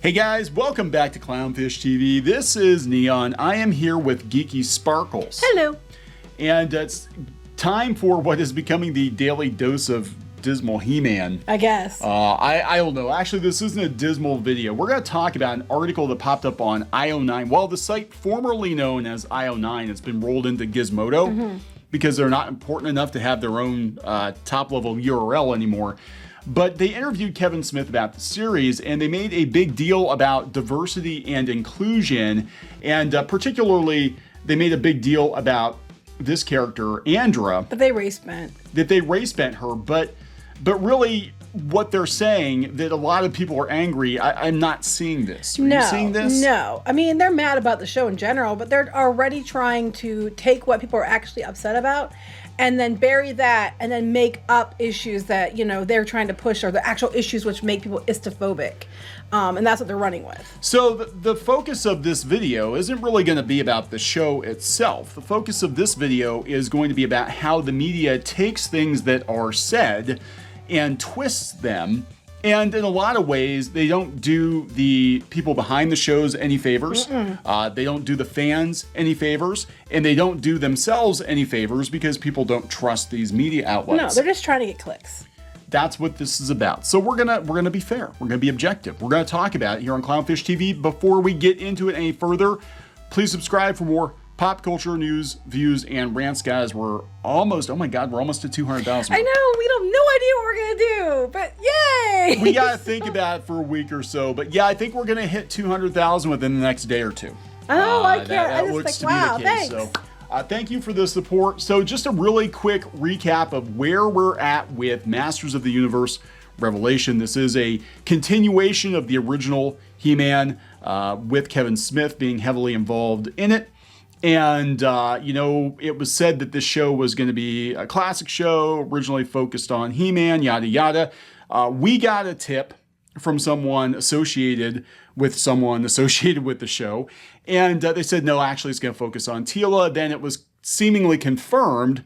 Hey guys, welcome back to Clownfish TV. This is Neon. I am here with Geeky Sparkles. Hello. And it's time for what is becoming the daily dose of dismal He-Man. I guess. I don't know. Actually, this isn't a dismal video. We're going to talk about an article that popped up on IO9. Well, the site formerly known as IO9 has been rolled into Gizmodo because they're not important enough to have their own top-level URL anymore. But they interviewed Kevin Smith about the series, and they made a big deal about diversity and inclusion, and particularly, they made a big deal about this character, Andra. But they race bent. That they race bent her, but really, what they're saying, that a lot of people are angry, I'm not seeing this. Are you seeing this? No. I mean, they're mad about the show in general, but they're already trying to take what people are actually upset about and then bury that and then make up issues that, you know, they're trying to push, or the actual issues which make people istophobic. And that's what they're running with. So the focus of this video isn't really going to be about the show itself. The focus of this video is going to be about how the media takes things that are said and twists them. And in a lot of ways, they don't do the people behind the shows any favors. They don't do the fans any favors, and they don't do themselves any favors because people don't trust these media outlets. No, they're just trying to get clicks. That's what this is about. So we're gonna be fair. We're gonna be objective. We're gonna talk about it here on Clownfish TV. Before we get into it any further, please subscribe for more pop culture news, views, and rants, guys. We're almost, oh my God, we're almost to 200,000. I know, we have no idea what we're gonna do, but yay! We gotta think about it for a week or so, but yeah, I think we're gonna hit 200,000 within the next day or two. Oh, I can't. That I just looks like, wow, to be the case. thanks. So, thank you for the support. So just a really quick recap of where we're at with Masters of the Universe Revelation. This is a continuation of the original He-Man, with Kevin Smith being heavily involved in it. And, you know, it was said that this show was going to be a classic show, originally focused on He-Man, yada, yada. We got a tip from someone associated with the show. And they said, no, actually, it's going to focus on Teela. Then it was seemingly confirmed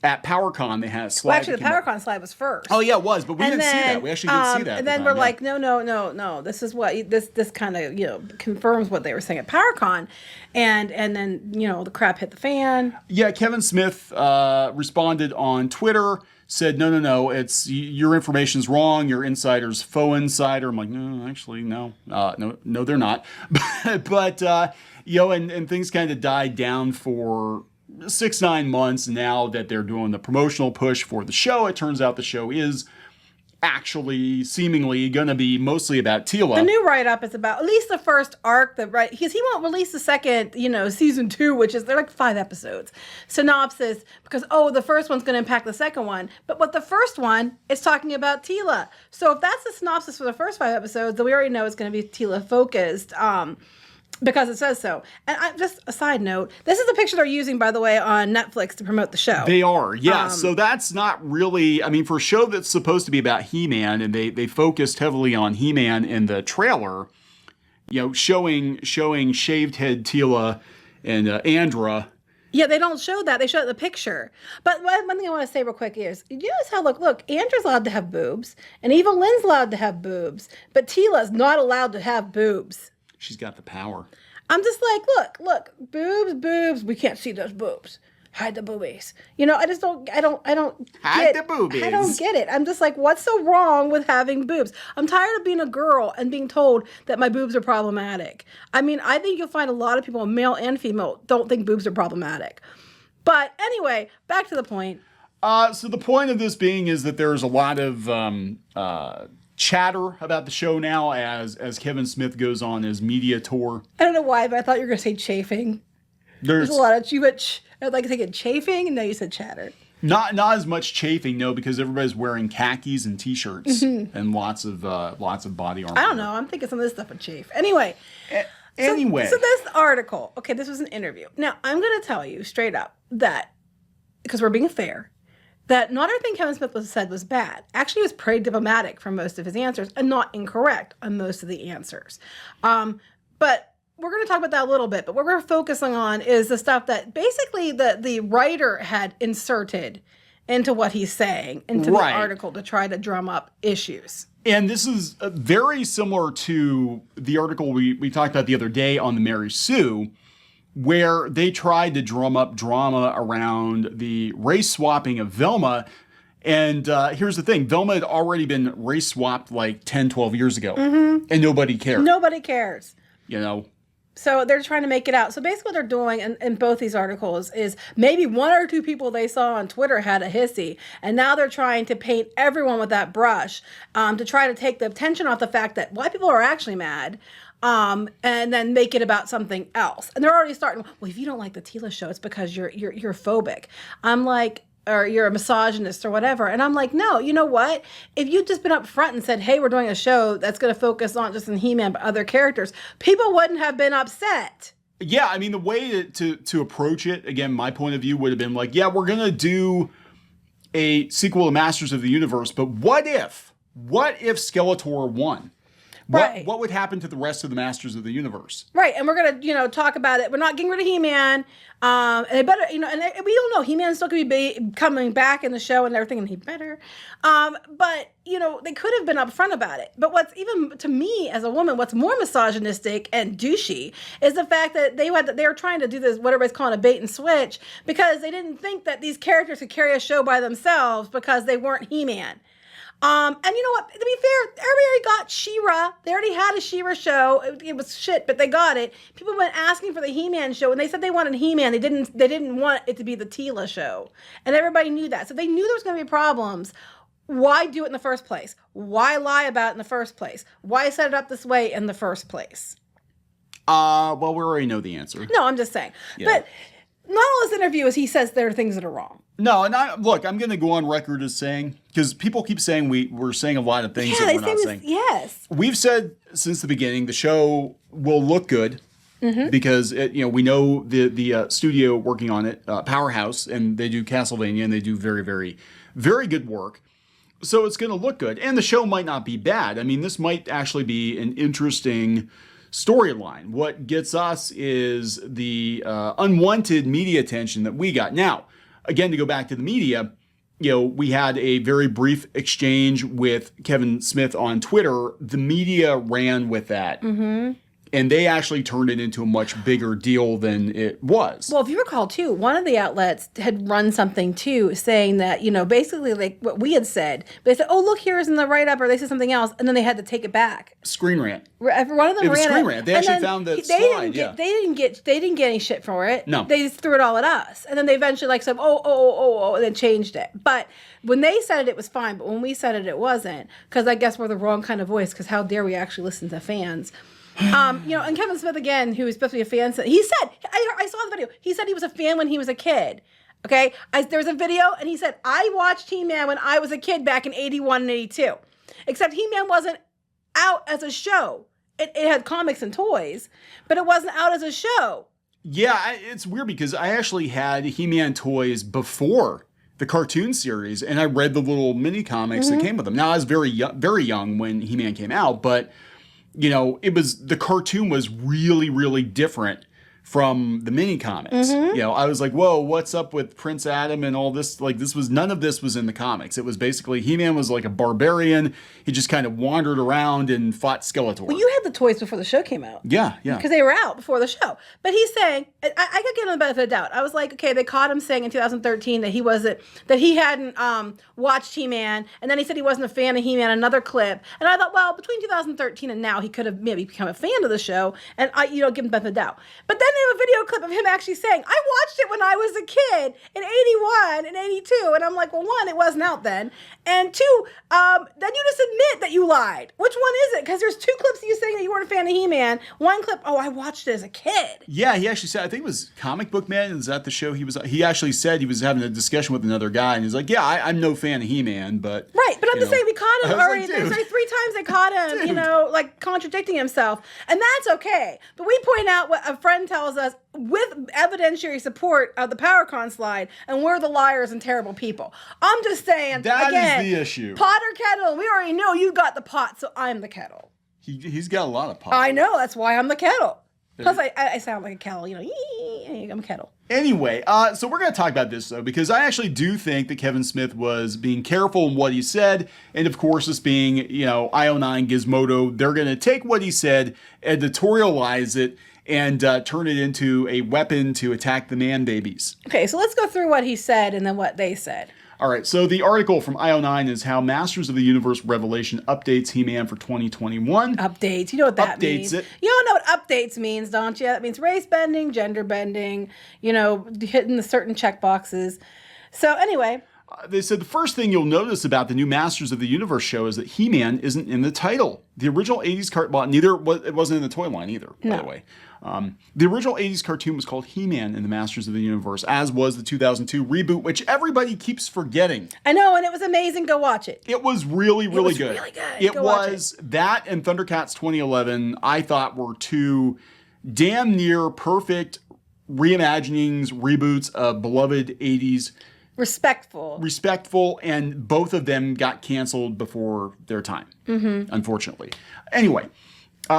at PowerCon. They had a slide. Well, actually, the PowerCon slide was first. Oh, yeah, it was. But we didn't see that. We actually didn't see that. And then we're like, no. This is what, this kind of, you know, confirms what they were saying at PowerCon. And then, you know, the crap hit the fan. Yeah, Kevin Smith responded on Twitter, said, no, it's your information's wrong. Your insider's faux insider. I'm like, no, actually, no, they're not. but you know, and things kind of died down for 6-9 months. Now that they're doing the promotional push for the show, it turns out the show is actually seemingly going to be mostly about Teela. The new write-up is about at least the first arc, because he won't release the second, you know, season 2, which is, they're like 5 episodes. Synopsis, because, the first one's going to impact the second one. But what the first one is talking about Teela. So if that's the synopsis for the first 5 episodes, then we already know it's going to be Teela focused. Because it says so. And just a side note, this is the picture they're using, by the way, on Netflix to promote the show. They are, yeah. So that's not really, I mean, for a show that's supposed to be about He-Man, and they focused heavily on He-Man in the trailer, you know, showing shaved head Teela and Andra. Yeah, they don't show that. They show the picture. But one thing I want to say real quick is, you notice how, look, Andra's allowed to have boobs, and Evil Lynn's allowed to have boobs, but Teela's not allowed to have boobs. She's got the power. I'm just like, look, boobs. We can't see those boobs. Hide the boobies. You know, I don't Hide the boobies. I don't get it. I'm just like, what's so wrong with having boobs? I'm tired of being a girl and being told that my boobs are problematic. I mean, I think you'll find a lot of people, male and female, don't think boobs are problematic. But anyway, back to the point. So the point of this being is that there's a lot of chatter about the show now as Kevin Smith goes on his media tour. I don't know why, but I thought you were going to say chafing. There's a lot of I'd like to think of chafing, and now you said chatter. Not as much chafing, no, because everybody's wearing khakis and t-shirts and lots of body armor. I don't know. I'm thinking some of this stuff would chafe. Anyway. So this article. Okay, this was an interview. Now I'm going to tell you straight up that, because we're being fair, that not everything Kevin Smith said was bad. Actually, he was pretty diplomatic for most of his answers and not incorrect on most of the answers. But we're going to talk about that a little bit. But what we're focusing on is the stuff that basically the writer had inserted into what he's saying, into Right. the article to try to drum up issues. And this is very similar to the article we talked about the other day on the Mary Sue, where they tried to drum up drama around the race swapping of Velma. And here's the thing. Velma had already been race swapped like 10, 12 years ago. And nobody cared. Nobody cares. You know? So they're trying to make it out. So basically what they're doing in both these articles is maybe one or two people they saw on Twitter had a hissy, and now they're trying to paint everyone with that brush to try to take the attention off the fact that white people are actually mad, and then make it about something else. And they're already starting, well, if you don't like the Tila show, it's because you're phobic. I'm like, or you're a misogynist or whatever. And I'm like, no, you know what? If you'd just been up front and said, hey, we're doing a show that's going to focus not just on He-Man, but other characters, people wouldn't have been upset. Yeah, I mean, the way to approach it, again, my point of view would have been like, yeah, we're going to do a sequel to Masters of the Universe, but what if Skeletor won? Right. What would happen to the rest of the Masters of the Universe? Right, and we're gonna, talk about it. We're not getting rid of He-Man, and they better, and we don't know. He-Man's still gonna be coming back in the show and everything, and he better. But they could have been upfront about it. But what's even to me as a woman, what's more misogynistic and douchey is the fact that they were trying to do this, what everybody's calling a bait and switch, because they didn't think that these characters could carry a show by themselves because they weren't He-Man. And you know what? To be fair, everybody got She-Ra. They already had a She-Ra show. It was shit, but they got it. People went asking for the He-Man show, and they said they wanted He-Man. They didn't want it to be the Tila show, and everybody knew that. So they knew there was going to be problems. Why do it in the first place? Why lie about it in the first place? Why set it up this way in the first place? Well, we already know the answer. No, I'm just saying. Yeah. But not all his interviews, he says there are things that are wrong. No, and I'm going to go on record as saying, because people keep saying we're saying a lot of things that we're not saying. Yes. We've said since the beginning the show will look good because we know the studio working on it, Powerhouse, and they do Castlevania, and they do very, very, very good work. So it's going to look good, and the show might not be bad. I mean, this might actually be an interesting storyline. What gets us is the unwanted media attention that we got. Now, again, to go back to the media, we had a very brief exchange with Kevin Smith on Twitter. The media ran with that. And they actually turned it into a much bigger deal than it was. Well, if you recall, too, one of the outlets had run something, too, saying that, basically like what we had said. But they said, oh, look, here's in the write-up, or they said something else, and then they had to take it back. Screen Rant. One of them It was ran Screen it. Rant. They actually found that slide, They didn't get any shit for it. No. They just threw it all at us. And then they eventually said, and then changed it. But when they said it was fine. But when we said it wasn't. Because I guess we're the wrong kind of voice. Because how dare we actually listen to fans. And Kevin Smith, again, who is supposed to be a fan, he said, I saw the video, he said he was a fan when he was a kid. Okay? There was a video, and he said, I watched He-Man when I was a kid back in 81 and 82. Except He-Man wasn't out as a show. It had comics and toys, but it wasn't out as a show. Yeah, it's weird because I actually had He-Man toys before the cartoon series, and I read the little mini comics that came with them. Now, I was very young when He-Man came out, but the cartoon was really, really different from the mini comics. I was like, whoa, what's up with Prince Adam and all this? Like, none of this was in the comics. It was basically, He-Man was like a barbarian. He just kind of wandered around and fought Skeletor. Well, you had the toys before the show came out. Yeah. Because they were out before the show. But he's saying, I could give him the benefit of the doubt. I was like, okay, they caught him saying in 2013 that he hadn't watched He-Man, and then he said he wasn't a fan of He-Man, another clip. And I thought, well, between 2013 and now, he could have maybe become a fan of the show, and give him the benefit of the doubt. But then they have a video clip of him actually saying, I watched it when I was a kid in 81 and 82. And I'm like, well, one, it wasn't out then. And two, then you just admit that you lied. Which one is it? Because there's two clips of you saying that you weren't a fan of He-Man. One clip, I watched it as a kid. Yeah, he actually said, I think it was Comic Book Man. Is that the show he was on? He actually said he was having a discussion with another guy, and he's like, yeah, I'm no fan of He-Man, but... Right, but I'm just saying we caught him already. Like, there's like 3 times they caught him, like contradicting himself. And that's okay. But we point out what a friend tells us with evidentiary support of the PowerCon slide, and we're the liars and terrible people. I'm just saying, that again, is the issue. Pot or kettle, we already know you got the pot, so I'm the kettle. He's got a lot of pot. I know, that's why I'm the kettle. Plus, I sound like a kettle, I'm a kettle. Anyway, so we're going to talk about this, though, because I actually do think that Kevin Smith was being careful in what he said. And of course, this being, IO9 Gizmodo, they're going to take what he said, editorialize it, and turn it into a weapon to attack the man babies. Okay, so let's go through what he said and then what they said. All right, so the article from IO9 is how Masters of the Universe Revelation updates He-Man for 2021. Updates, you know what that means. Updates it. You don't know what updates means, don't you? That means race bending, gender bending, hitting the certain check boxes. So anyway. They said the first thing you'll notice about the new Masters of the Universe show is that He-Man isn't in the title. The original 80s cartoon, it wasn't in the toy line either, by the way. The original 80s cartoon was called He-Man in the Masters of the Universe, as was the 2002 reboot, which everybody keeps forgetting. I know, and it was amazing. Go watch it. It was really, really good. Really good. It was that and Thundercats 2011, I thought were two damn near perfect reimaginings, reboots of beloved 80s. Respectful, and both of them got canceled before their time, unfortunately. Anyway,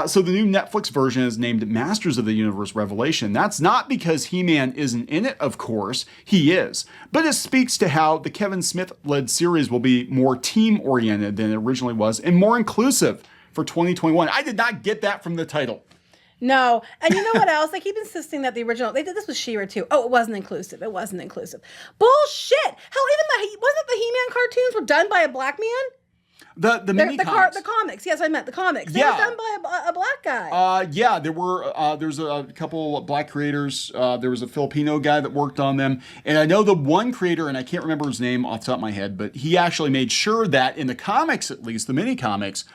so the new Netflix version is named Masters of the Universe Revelation. That's not because He-Man isn't in it, of course. He is. But it speaks to how the Kevin Smith-led series will be more team-oriented than it originally was and more inclusive for 2021. I did not get that from the title. No. And you know what else? They keep insisting that the original, they did this with She-Ra too. Oh, it wasn't inclusive. Bullshit. Hell, wasn't the He-Man cartoons were done by a black man? The mini comics. The comics. Yes, I meant the comics. They were done by a black guy. There's a couple of black creators. There was a Filipino guy that worked on them. And I know the one creator, and I can't remember his name off the top of my head, but he actually made sure that in the comics, at least, the mini comics,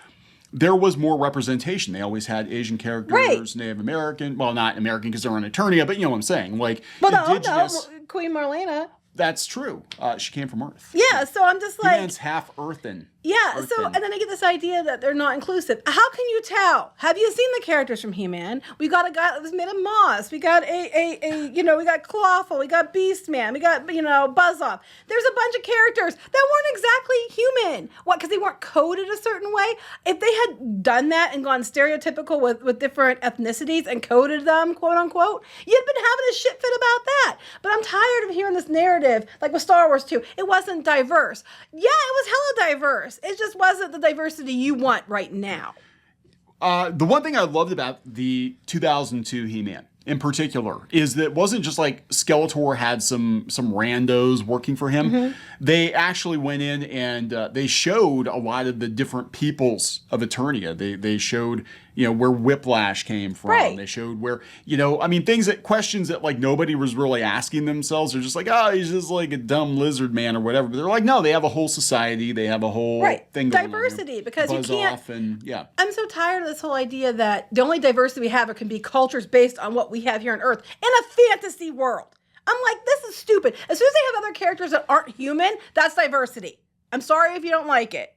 there was more representation. They always had Asian characters, right. Native American. Well, not American because they're on Eternia, but you know what I'm saying. Like, indigenous. No, Queen Marlena. That's true. She came from Earth. Yeah, so I'm just like... He-Man's half Earthen. Yeah, and then I get this idea that they're not inclusive. How can you tell? Have you seen the characters from He-Man? We got a guy that was made of moss. We got we got Clawful. We got Beastman. We got, Buzz-Off. There's a bunch of characters that weren't exactly human. What, because they weren't coded a certain way? If they had done that and gone stereotypical with different ethnicities and coded them, quote unquote, you'd been having a shit fit about that. But I'm tired of hearing this narrative, like with Star Wars 2. It wasn't diverse. Yeah, it was hella diverse. It just wasn't the diversity you want right now. The one thing I loved about the 2002 He-Man in particular is that it wasn't just like Skeletor had some randos working for him. Mm-hmm. They actually went in and they showed a lot of the different peoples of Eternia. They showed, where Whiplash came from. Right. They showed where, questions that like nobody was really asking themselves. They're just like, oh, he's just like a dumb lizard man or whatever. But they're like, no, they have a whole society. They have a whole thing going diversity on. Because Buzz you can't. Off and, yeah. I'm so tired of this whole idea that the only diversity we have can be cultures based on what we have here on Earth in a fantasy world. I'm like, this is stupid. As soon as they have other characters that aren't human, that's diversity. I'm sorry if you don't like it.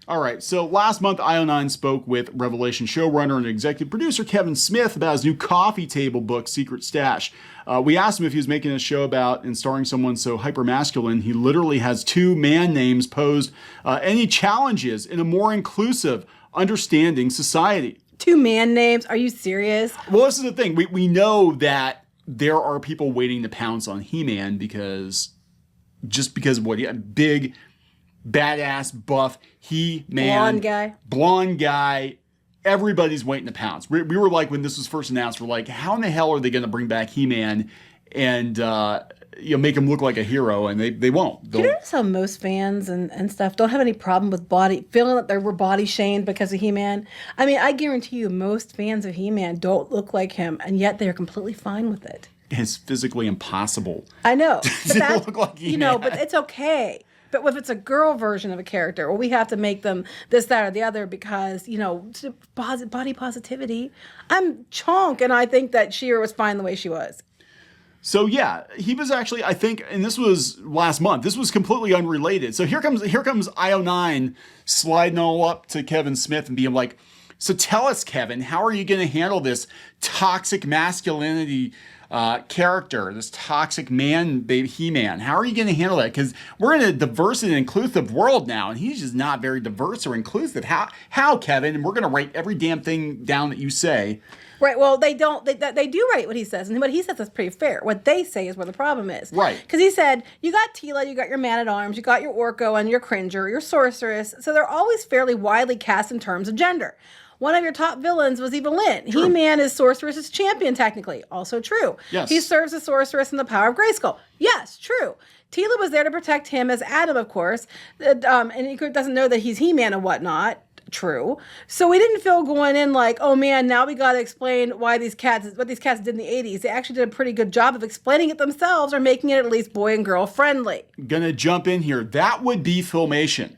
All right, so last month, IO9 spoke with Revelation showrunner and executive producer Kevin Smith about his new coffee table book, Secret Stash. We asked him if he was making a show about and starring someone so hyper-masculine, he literally has two man names posed any challenges in a more inclusive, understanding society. Two man names? Are you serious? Well, this is the thing. We know that there are people waiting to pounce on He-Man because of what? Big, badass, buff, He-Man. Blonde guy. Everybody's waiting to pounce. We were like, when this was first announced, we're like, how in the hell are they going to bring back He-Man and make him look like a hero? And they won't. You notice how most fans and stuff don't have any problem with feeling that they were body shamed because of He-Man? I mean, I guarantee you most fans of He-Man don't look like him, and yet they're completely fine with it. It's physically impossible. I know. to look like He-Man. But it's okay. But if it's a girl version of a character, well, we have to make them this, that, or the other because, body positivity. I'm chonk, and I think that She-Ra was fine the way she was. So yeah, he was actually, I think, and this was last month. This was completely unrelated. So here comes IO9 sliding all up to Kevin Smith and being like, so tell us, Kevin, how are you going to handle this toxic masculinity character, this toxic man, baby He-Man? How are you going to handle that? Because we're in a diverse and inclusive world now, and he's just not very diverse or inclusive. How, Kevin? And we're going to write every damn thing down that you say. Right. Well, they don't. They do write what he says, and what he says is pretty fair. What they say is where the problem is. Right. Because he said you got Tila, you got your man at arms, you got your Orko and your Cringer, your sorceress. So they're always fairly widely cast in terms of gender. One of your top villains was Evelyn. He-Man is Sorceress's champion, technically. Also true. Yes. He serves as Sorceress in the power of Grayskull. Yes, true. Tila was there to protect him as Adam, of course. And he doesn't know that he's He-Man and whatnot. True. So we didn't feel going in like, oh man, now we got to explain what these cats did in the 80s. They actually did a pretty good job of explaining it themselves or making it at least boy and girl friendly. Gonna jump in here. That would be Filmation.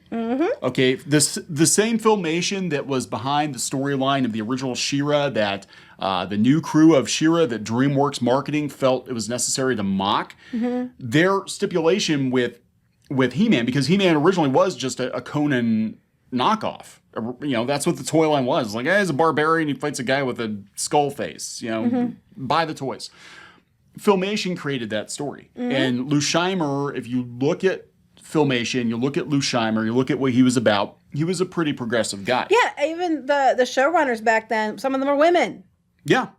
Okay, the same Filmation that was behind the storyline of the original She-Ra, that the new crew of She-Ra that DreamWorks marketing felt it was necessary to mock. Their stipulation with He-Man, because He-Man originally was just a Conan knockoff. You know, that's what the toy line was. Like, he's a barbarian, he fights a guy with a skull face. You know, buy the toys. Filmation created that story. And Lou Scheimer, if you look at Filmation, you look at Lou Scheimer, you look at what he was about, he was a pretty progressive guy. Yeah, even the showrunners back then, some of them are women. Yeah.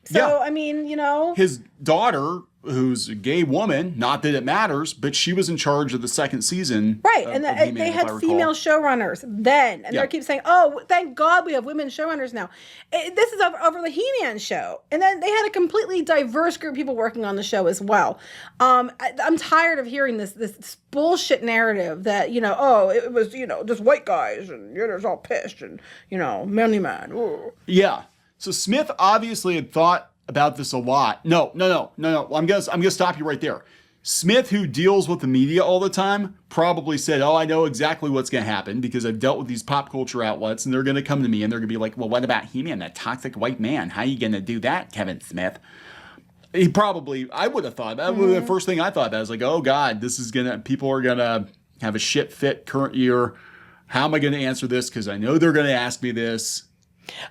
So, I mean, you know. His daughter, who's a gay woman, not that it matters, but she was in charge of the second season. Right, of and He-Man, they if I had recall. female showrunners then. And they keep saying, oh, thank God we have women showrunners now. This is over the He-Man show. And then they had a completely diverse group of people working on the show as well. I'm tired of hearing this bullshit narrative that, you know, oh, it was, you know, just white guys and you're just all pissed and, you know, manly man. Ooh. Yeah. So Smith obviously had thought about this a lot. No. I'm gonna stop you right there. Smith, who deals with the media all the time, probably said, oh, I know exactly what's going to happen because I've dealt with these pop culture outlets and they're going to come to me and they're going to be like, well, what about He-Man, that toxic white man? How are you going to do that, Kevin Smith? He probably, I would have thought, that was the first thing I thought about. I was like, oh God, people are going to have a shit fit current year. How am I going to answer this? Because I know they're going to ask me this.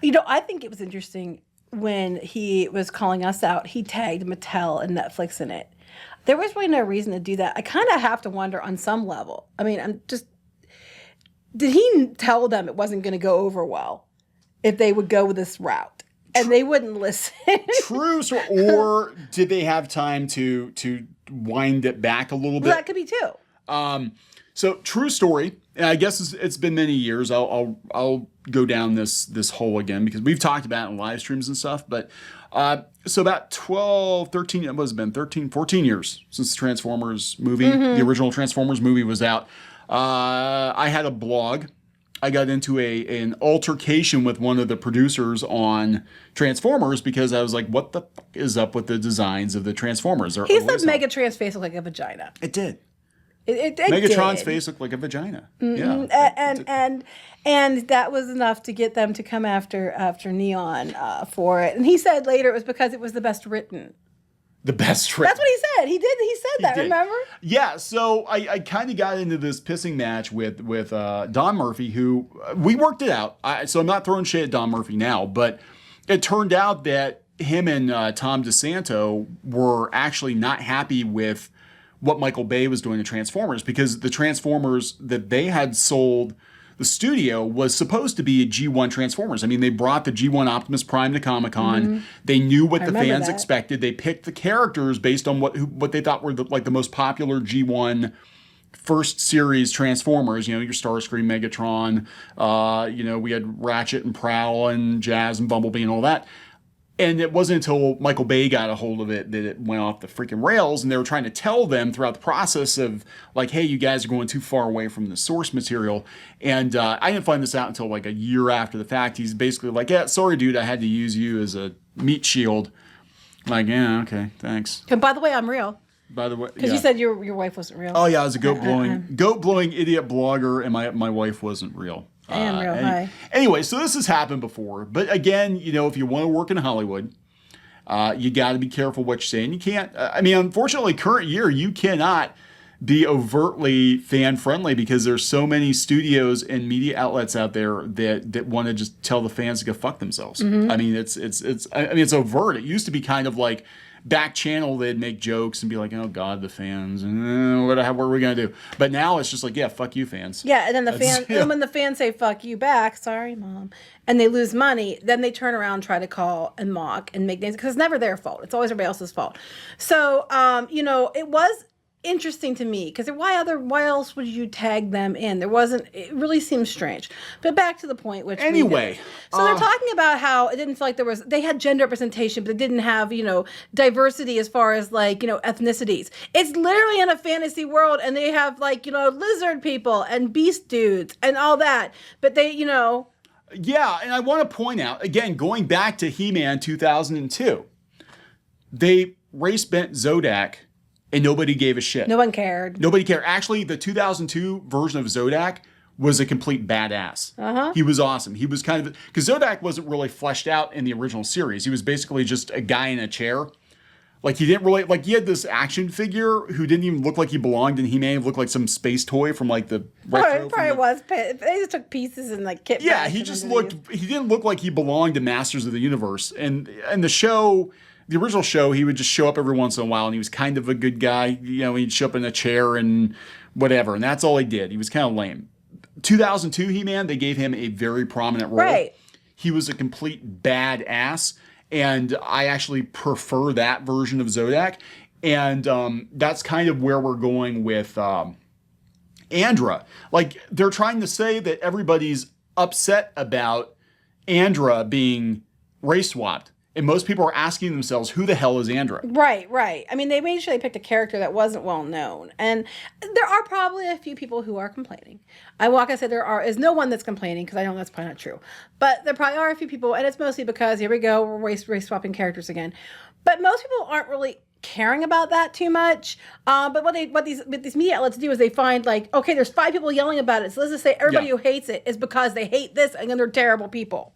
You know, I think it was interesting when he was calling us out, he tagged Mattel and Netflix in it. There was really no reason to do that. I kind of have to wonder on some level. I mean, did he tell them it wasn't going to go over well if they would go this route? And they wouldn't listen. True. Or did they have time to wind it back a little bit? Well, that could be too. So true story. And I guess it's been many years. I'll go down this hole again because we've talked about it in live streams and stuff. But so about 12, 13, it must have been 13, 14 years since the Transformers movie, the original Transformers movie was out. I had a blog. I got into an altercation with one of the producers on Transformers because I was like, what the fuck is up with the designs of the Transformers? He said Megatron's face looked like a vagina. It did. It Megatron's did. face looked like a vagina. Yeah. And that was enough to get them to come after Neon for it. And he said later it was because it was the best written. The best written. That's what he said. He said that, remember? Yeah, so I kind of got into this pissing match with Don Murphy, who we worked it out. So I'm not throwing shade at Don Murphy now, but it turned out that him and Tom DeSanto were actually not happy with what Michael Bay was doing to Transformers because the Transformers that they had sold the studio was supposed to be a G1 Transformers. I mean, they brought the G1 Optimus Prime to Comic-Con. They knew what the fans expected. They picked the characters based on what they thought were the most popular G1 first series Transformers. You know, your Starscream, Megatron. We had Ratchet and Prowl and Jazz and Bumblebee and all that. And it wasn't until Michael Bay got a hold of it that it went off the freaking rails. And they were trying to tell them throughout the process of like, hey, you guys are going too far away from the source material. And I didn't find this out until like a year after the fact. He's basically like, yeah, sorry, dude, I had to use you as a meat shield. I'm like, yeah, okay, thanks. And by the way, I'm real. By the way, because you said your wife wasn't real. Oh yeah, I was a goat blowing idiot blogger, and my wife wasn't real. I am real high. Anyway, so this has happened before, but again, you know, if you want to work in Hollywood, you got to be careful what you're saying. You can't. Unfortunately, current year you cannot be overtly fan friendly because there's so many studios and media outlets out there that want to just tell the fans to go fuck themselves. I mean, it's overt. It used to be kind of like back channel, they'd make jokes and be like, "Oh God, the fans, what are we gonna do?" But now it's just like, "Yeah, fuck you, fans." Yeah, and then Yeah. when the fans say "fuck you" back, sorry, mom, and they lose money, then they turn around and try to call and mock and make names because it's never their fault. It's always everybody else's fault. So, it was interesting to me because why else would you tag them in? It really seems strange. But back to the point, which Anyway, so they're talking about how it didn't feel like they had gender representation, but they didn't have, diversity as far as ethnicities. It's literally in a fantasy world, and they have lizard people and beast dudes and all that. But they, Yeah, and I want to point out, again, going back to He-Man 2002, they race bent Zodac and nobody gave a shit. No one cared. Nobody cared. Actually, the 2002 version of Zodac was a complete badass. He was awesome. He was kind of, because Zodac wasn't really fleshed out in the original series. He was basically just a guy in a chair. He didn't really, he had this action figure who didn't even look like he belonged in He-Man. He looked like some space toy from the retro. Probably was. They just took pieces and kit. Yeah, he didn't look like he belonged to Masters of the Universe. And the show, the original show, he would just show up every once in a while, and he was kind of a good guy. He'd show up in a chair and whatever, and that's all he did. He was kind of lame. 2002 He-Man, they gave him a very prominent role. Right. He was a complete badass, and I actually prefer that version of Zodac. And that's kind of where we're going with Andra. They're trying to say that everybody's upset about Andra being race swapped. And most people are asking themselves, who the hell is Andra? Right. I mean, they made sure they picked a character that wasn't well known. And there are probably a few people who are complaining. I walk and say is no one that's complaining, because I know that's probably not true. But there probably are a few people, and it's mostly because, here we go, we're race swapping characters again. But most people aren't really caring about that too much. But what these media outlets do is they find okay, there's 5 people yelling about it. So let's just say everybody who hates it is because they hate this and then they're terrible people.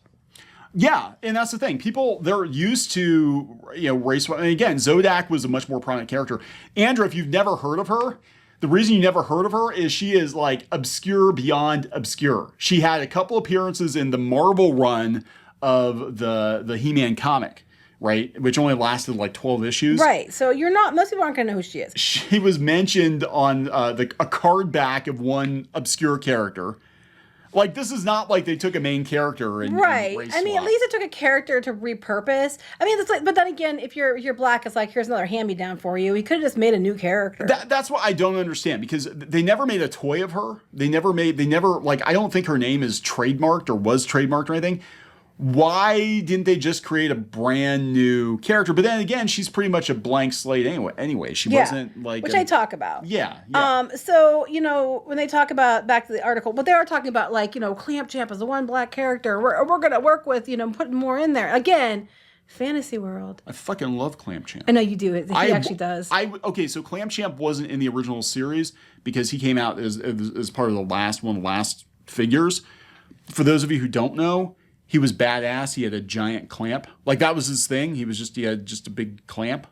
Yeah, and that's the thing. People, they're used to, race. And again, Zodac was a much more prominent character. Andra, if you've never heard of her, the reason you never heard of her is she is obscure beyond obscure. She had a couple appearances in the Marvel run of the He-Man comic, right? Which only lasted 12 issues. Right. So most people aren't going to know who she is. She was mentioned on a card back of one obscure character. This is not they took a main character and right. race I mean, swap. at least it took a character to repurpose. I mean, it's but then again, if you're black, it's here's another hand-me-down for you. He could have just made a new character. That's what I don't understand, because they never made a toy of her. They never I don't think her name is trademarked or was trademarked or anything. Why didn't they just create a brand new character? But then again, she's pretty much a blank slate anyway. She wasn't which I talk about. Yeah. So, when they talk about, back to the article, but they are talking about Clamp Champ is the one black character we're going to work with, putting more in there. Again, fantasy world. I fucking love Clamp Champ. I know you do. He actually does. Okay, so Clamp Champ wasn't in the original series because he came out as part of one of the last figures. For those of you who don't know, he was badass. He had a giant clamp. That was his thing. He had just a big clamp.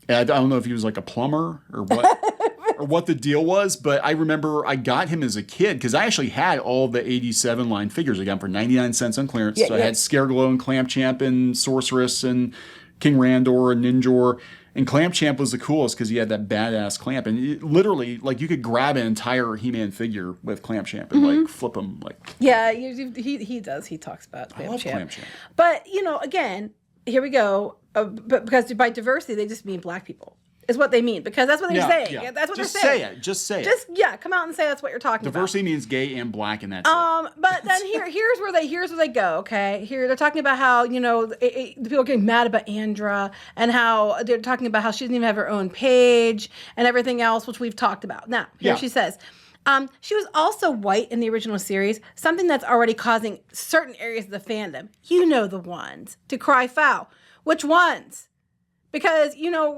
And I don't know if he was a plumber or what, or what the deal was, but I remember I got him as a kid because I actually had all the 87 line figures. I got them for 99 cents on clearance. I had Scareglow and Clamp Champ and Sorceress and King Randor and Ninjor. And Clamp Champ was the coolest because he had that badass clamp. And literally, you could grab an entire He-Man figure with Clamp Champ and flip him. Yeah, he does. He talks about Clamp Champ. Clamp Champ. But, again, here we go. But because by diversity, they just mean black people. Is what they mean, because that's what they're saying. Yeah. That's what they're saying. Just say it. Come out and say that's what you're talking Diversity about. means gay and black, and that's it. But then here's where they go. Okay, here they're talking about how the people are getting mad about Andra, and how they're talking about how she doesn't even have her own page and everything else, which we've talked about. Now here she says. She was also white in the original series, something that's already causing certain areas of the fandom, the ones, to cry foul. Which ones? Because,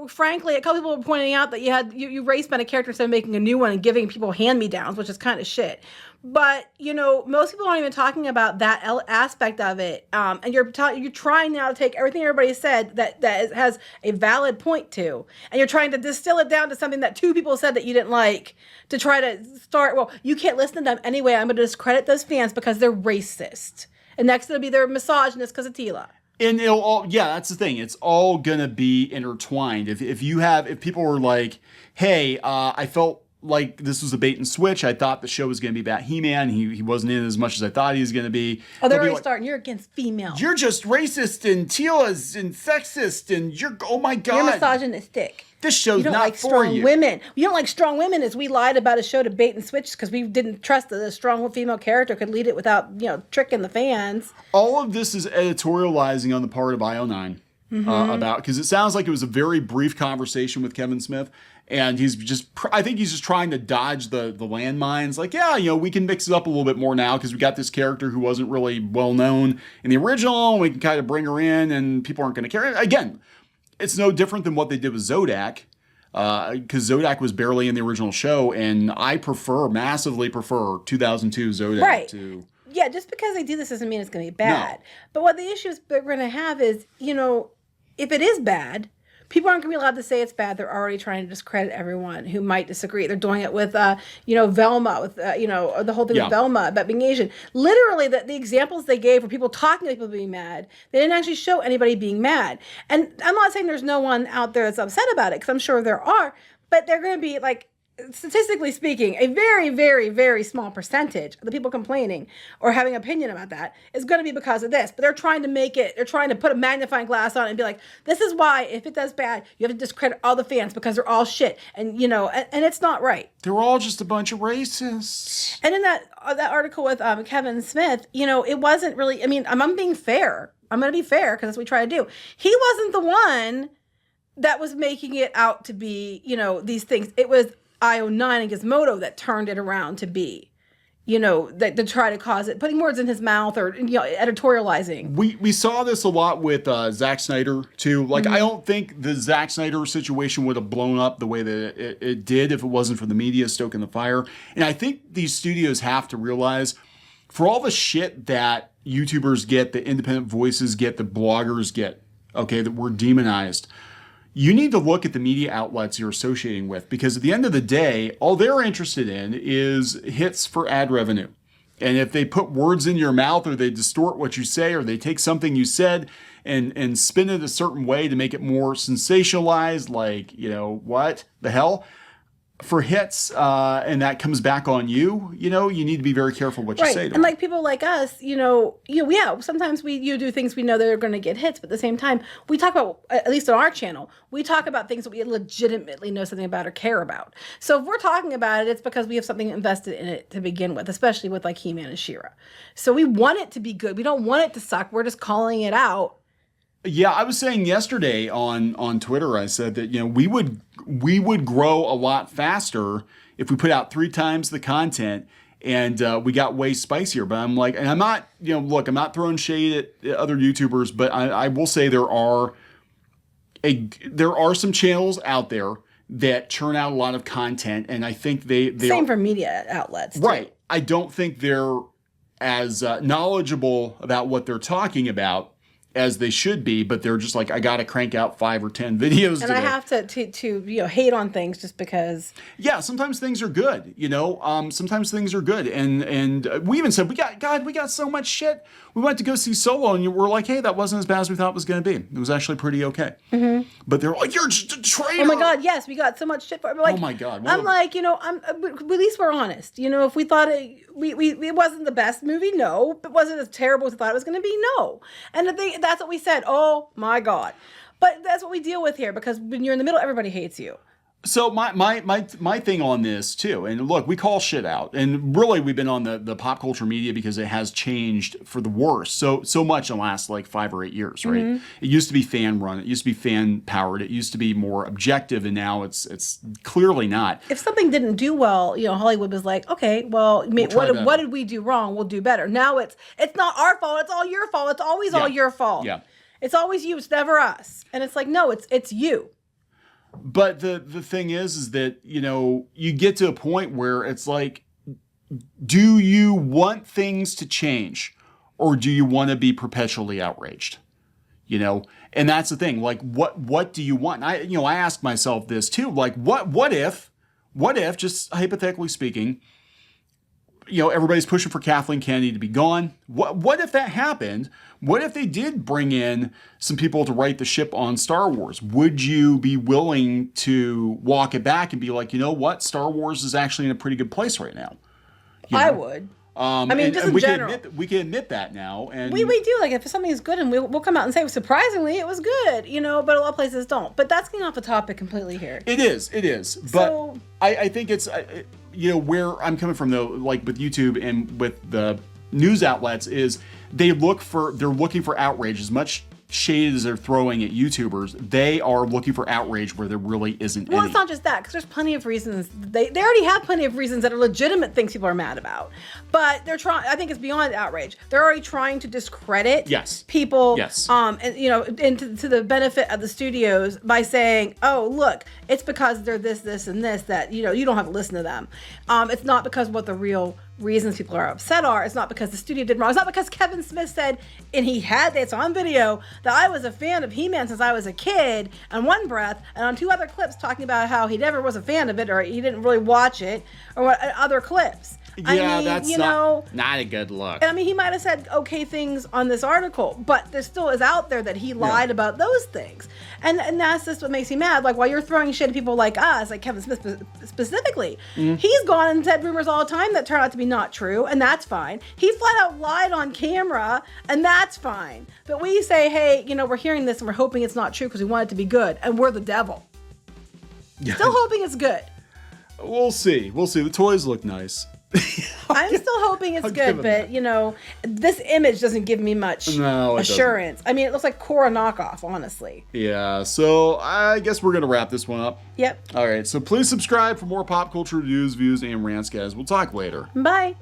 frankly, a couple people were pointing out that you race bent a character instead of making a new one and giving people hand-me-downs, which is kind of shit. But, most people aren't even talking about that aspect of it. And you're trying now to take everything everybody said that has a valid point to, and you're trying to distill it down to something that 2 people said that you didn't like, to try to start, well, you can't listen to them anyway. I'm going to discredit those fans because they're racist. And next it'll be they're misogynist because of Tila. And it'll all, yeah, that's the thing. It's all gonna be intertwined. If people were like, hey, I felt like this was a bait and switch. I thought the show was gonna be about He-Man. He wasn't in as much as I thought he was gonna be. Oh, they're They'll be already like, starting. You're against females. you're just racist and Tila's and sexist and you're, oh my God. You're misogynistic. This show's You don't not like for strong you. women. You don't like strong women, as we lied about a show to bait and switch because we didn't trust that a strong female character could lead it without, tricking the fans. All of this is editorializing on the part of IO9 about, because it sounds like it was a very brief conversation with Kevin Smith, and I think he's just trying to dodge the landmines. Like, yeah, we can mix it up a little bit more now because we got this character who wasn't really well known in the original. And we can kind of bring her in, and people aren't going to care. Again, it's no different than what they did with Zodac, because Zodac was barely in the original show, and I massively prefer 2002 Zodac Right. to... Yeah, just because they do this doesn't mean it's going to be bad. No. But what the issues we're going to have is, if it is bad, people aren't going to be allowed to say it's bad. They're already trying to discredit everyone who might disagree. They're doing it with, Velma, with, the whole thing with Velma about being Asian. Literally, the examples they gave were people talking to people being mad. They didn't actually show anybody being mad. And I'm not saying there's no one out there that's upset about it, because I'm sure there are, but they're going to be like, statistically speaking, a very, very, very small percentage of the people complaining or having opinion about that is going to be because of this. But they're trying to put a magnifying glass on it and be like, this is why, if it does bad, you have to discredit all the fans because they're all shit. And, and it's not right. They're all just a bunch of racists. And in that article with Kevin Smith, it wasn't really, I'm being fair. I'm going to be fair because that's what we try to do. He wasn't the one that was making it out to be, these things. It was IO9 and Gizmodo that turned it around to be, that to try to cause it, putting words in his mouth or, editorializing. We saw this a lot with Zack Snyder too. Like, I don't think the Zack Snyder situation would have blown up the way that it did if it wasn't for the media stoking the fire. And I think these studios have to realize, for all the shit that YouTubers get, the independent voices get, the bloggers get, okay, that we're demonized, you need to look at the media outlets you're associating with, because at the end of the day, all they're interested in is hits for ad revenue. And if they put words in your mouth, or they distort what you say, or they take something you said and spin it a certain way to make it more sensationalized, like, what the hell? For hits, and that comes back on you, you need to be very careful what you say to them. And like people like us, sometimes you do things we know that are going to get hits, but at the same time, we talk about, at least on our channel, we talk about things that we legitimately know something about or care about. So if we're talking about it, it's because we have something invested in it to begin with, especially with like He-Man and She-Ra. So we want it to be good. We don't want it to suck. We're just calling it out. Yeah, I was saying yesterday on Twitter, I said that, we would grow a lot faster if we put out 3 times the content and we got way spicier. But I'm like, and I'm not, look, I'm not throwing shade at other YouTubers, but I will say there are some channels out there that churn out a lot of content, and I think they same for media outlets too. Right. I don't think they're as knowledgeable about what they're talking about as they should be, but they're just like, I got to crank out 5 or 10 videos. And I have to hate on things just because. Yeah, sometimes things are good. Sometimes things are good, and we even said we got so much shit. We went to go see Solo, and we're like, hey, that wasn't as bad as we thought it was going to be. It was actually pretty okay. Mm-hmm. But they're like, you're just a traitor. Oh my God, yes, we got so much shit for it. Like, oh my God. I'm like, at least we're honest. If we thought it wasn't the best movie, no. But was it as terrible as we thought it was going to be? No. And that's what we said. Oh my God. But that's what we deal with here, because when you're in the middle, everybody hates you. So my thing on this too, and look, we call shit out, and really we've been on the pop culture media because it has changed for the worse so much in the last like 5 or 8 years, right? Mm-hmm. It used to be fan run, it used to be fan powered, it used to be more objective, and now it's clearly not. If something didn't do well, Hollywood was like, okay, well, what did we do wrong? We'll do better. Now it's not our fault. It's all your fault. It's always all your fault. Yeah. It's always you. It's never us. And it's like, no, it's you. But the thing is that, you get to a point where it's like, do you want things to change, or do you want to be perpetually outraged? And that's the thing. Like, what do you want? And I ask myself this too. Like, what if, just hypothetically speaking, everybody's pushing for Kathleen Kennedy to be gone. What if that happened? What if they did bring in some people to right the ship on Star Wars? Would you be willing to walk it back and be like, you know what? Star Wars is actually in a pretty good place right now. I would. Just in general. We can admit that now. And we do. Like, if something is good, and we'll come out and say, surprisingly, it was good, but a lot of places don't. But that's getting off the topic completely here. It is. But I think it's, where I'm coming from, though, like with YouTube and with the news outlets, is they're looking for outrage. As much shade as they're throwing at YouTubers, they are looking for outrage where there really isn't any. Well, it's not just that, because there's plenty of reasons. They already have plenty of reasons that are legitimate things people are mad about. But they're trying, I think it's beyond outrage. They're already trying to discredit people. Yes. And to the benefit of the studios by saying, oh, look, it's because they're this, and this, that, you don't have to listen to them. It's not because what the real reasons people are upset are. It's not because the studio did wrong. It's not because Kevin Smith said, and he had this on video, that I was a fan of He-Man since I was a kid, on one breath, and on two other clips talking about how he never was a fan of it, or he didn't really watch it, or other clips. That's not a good look. And he might have said okay things on this article, but there still is out there that he lied about those things. And that's just what makes me mad. Like, while you're throwing shit at people like us, like Kevin Smith specifically, he's gone and said rumors all the time that turn out to be not true, and that's fine. He flat out lied on camera, and that's fine. But we say, hey, we're hearing this and we're hoping it's not true because we want it to be good, and we're the devil. Still hoping it's good. We'll see. The toys look nice. I'm still hoping it's good, but this image doesn't give me much assurance. It looks like Korra knockoff, honestly. Yeah, so I guess we're gonna wrap this one up. Yep. All right, so please subscribe for more pop culture news, views, and rants, guys. We'll talk later. Bye.